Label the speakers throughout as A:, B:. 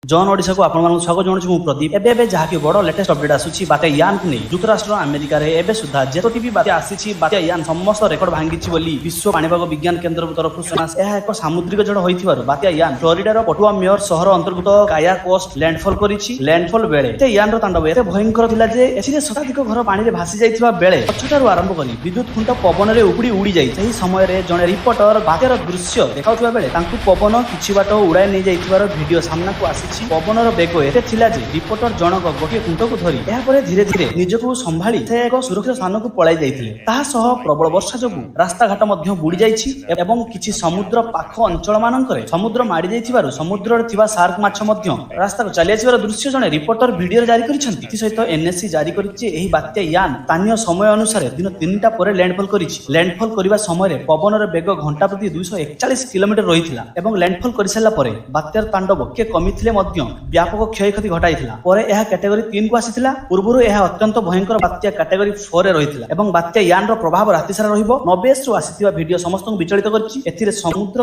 A: जन ओडिशा को आपण स्वागत जनाऊँ मु प्रदीप एबे जहाँकि बड़ लेटेस्ट अपडेट आसूची बात्या यान को नहीं जुक्तराष्ट्र अमेरिका रे एबे सुधा जेतोटी भी बात्या आसी बात्या यान समस्त रेकर्ड भांगी बोली विश्व पाणीपाग विज्ञान केन्द्र तरफ यह एक सामुद्रिक झड़ होइथिबारु बात्या यान फ्लोरिडार पटुआ मेयर सहर अंतर्गत काया कोस्ट लैंडफॉल करिछि। लैंडफॉल बेले ते यान रो तांडव एते भयंकर थिला जे एथिरे शताधिक घर पानी रे भासी जाइथिबा बेले पछटारु आरंभ करी विद्युत खुंट पवन रे उपुडी उड़ी जाई। ସେହି ସମୟରେ ଜଣେ ରିପୋର୍ଟର ବାତ୍ୟାର ଦୃଶ୍ୟ ଦେଖାଉଥିବା ବେଳେ ତାଙ୍କୁ ପବନ କିଛି ବାଟ ଉଡ଼ାଇ ନେଇ ଯାଇଥିବାର ଭିଡିଓ ସାମ୍ନାକୁ ଆସିଛି। ପବନର ବେଗ ଏତେ ଥିଲା ଯେ ରିପୋର୍ଟର ଜଣକ ଗୋଟିଏ ଖୁଣ୍ଟକୁ ଧରି ଏହାପରେ ଧୀରେ ଧୀରେ ନିଜକୁ ସମ୍ଭାଳି ସେ ଏକ ସୁରକ୍ଷିତ ସ୍ଥାନକୁ ପଳାଇ ଯାଇଥିଲେ। ତାହା ସହ ପ୍ରବଳ ବର୍ଷା ଯୋଗୁଁ ରାସ୍ତାଘାଟ ମଧ୍ୟ ବୁଡି ଯାଇଛି ଏବଂ କିଛି ସମୁଦ୍ର ପାଖ ଅଞ୍ଚଳ ମାନଙ୍କରେ ସମୁଦ୍ର ମାଡ଼ି ଯାଇଥିବାରୁ ସମୁଦ୍ରରେ ଥିବା ସାର୍କ ମାଛ ମଧ୍ୟ ରାସ୍ତାକୁ ଚାଲି ଆସିବାର ଦୃଶ୍ୟ ଜଣେ ରିପୋର୍ଟର ଭିଡିଓରେ ଜାରି କରିଛନ୍ତି। ଏଥିସହିତ ଏନ୍ଏସସି ଜାରି କରିଛି ଏହି ବାତ୍ୟା ୟାନ ସ୍ଥାନୀୟ ସମୟ ଅନୁସାରେ ଦିନ 3ଟା ପରେ ଲ୍ୟାଣ୍ଡଫଲ୍ କରିଛି। ଲ୍ୟାଣ୍ଡଫଲ୍ କରିବା ସମୟରେ ପବନର ବେଗ ଘଣ୍ଟା ପ୍ରତି 241 କିଲୋମିଟର ରହିଥିଲା ଏବଂ ଲ୍ୟାଣ୍ଡଫଲ୍ କରିସାରିଲା ପରେ ବାତ୍ୟାର ତାଣ୍ଡବ କିଏ କମିଥିଲେ ମଧ୍ୟ ବ୍ୟାପକ କ୍ଷୟକ୍ଷତି ଘଟାଇଥିଲା। ପରେ ଏହା କ୍ୟାଟେଗୋରୀ 3 କୁ ଆସିଥିଲା। ପୂର୍ବରୁ ଏହା ଅତ୍ୟନ୍ତ ଭୟଙ୍କର ବାତ୍ୟା କ୍ୟାଟେଗୋରୀ 4 ରେ ରହିଥିଲା ଏବଂ ବାତ୍ୟା ୟାନର ପ୍ରଭାବ ରାତି ସାରା ରହିବ। ନବେଶରୁ ଆସିଥିବା ଭିଡିଓ ସମସ୍ତଙ୍କୁ ବିଚଳିତ କରିଛି। ଏଥିରେ ସମୁଦ୍ର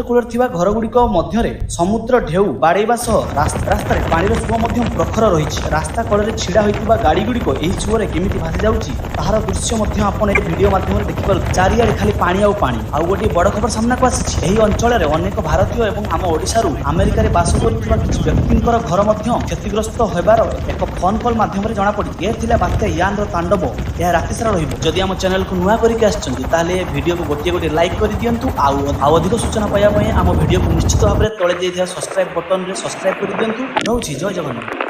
A: କୂଳରେ ଥିବା ଘରଗୁଡ଼ିକ ମଧ୍ୟରେ ସମୁଦ୍ର ଢେଉ ବାଡେଇବା ସହ ରାସ୍ତାରେ ପାଣିର ସୁଅ ମଧ୍ୟ ପ୍ରଖର ରହିଛି। ରାସ୍ତା କଡ଼ରେ ଛିଡା ହୋଇଥିବା ଗାଡିଗୁଡ଼ିକ ଏହି ସୁଅରେ କେମିତି ଭାସି ଯାଉଛି ତାହାର ଦୃଶ୍ୟ ମଧ୍ୟ ଆପଣ ଏହି ଭିଡିଓ ମାଧ୍ୟମରେ ଦେଖିପାରୁଥିବେ। ଚାରିଆଡେ ଖାଲି ପାଣି ଆଉ ପାଣି। ଆଉ ଗୋଟିଏ ବଡ ଖବର ସାମ୍ନାକୁ ଆସିଛି। ଏହି ଅଞ୍ଚଳରେ ଅନେକ ଭାରତୀୟ ଏବଂ ଆମ ଓଡ଼ିଶାରୁ ଆମେରିକାରେ ବାସ କରୁଥିବା କିଛି ବ୍ୟକ୍ତିଙ୍କର ଘର ମଧ୍ୟ କ୍ଷତିଗ୍ରସ୍ତ ହେବାର ଏକ ଫୋନ କଲ୍ ମାଧ୍ୟମରେ ଜଣାପଡ଼ିଛି। ଏ ଥିଲା ବାତ୍ୟା ୟାନର ତାଣ୍ଡବ। ଏହା ରାତି ସାରା ରହିବ। ଯଦି ଆମ ଚ୍ୟାନେଲକୁ ନୂଆ କରିକି ଆସିଛନ୍ତି ତାହେଲେ ଭିଡିଓକୁ ଗୋଟିଏ ଲାଇକ୍ କରିଦିଅନ୍ତୁ। ଆଉ ଅଧିକ ସୂଚନା ପାଇବା ପାଇଁ ଆମ ଭିଡିଓକୁ ନିଶ୍ଚିତ ଭାବରେ ତଳେ ଦେଇଥିବା ସବସ୍କ୍ରାଇବ୍ ବଟନରେ ସବସ୍କ୍ରାଇବ୍ କରିଦିଅନ୍ତୁ। ରହୁଛି ଜୟ ଜଗନ୍ନାଥ।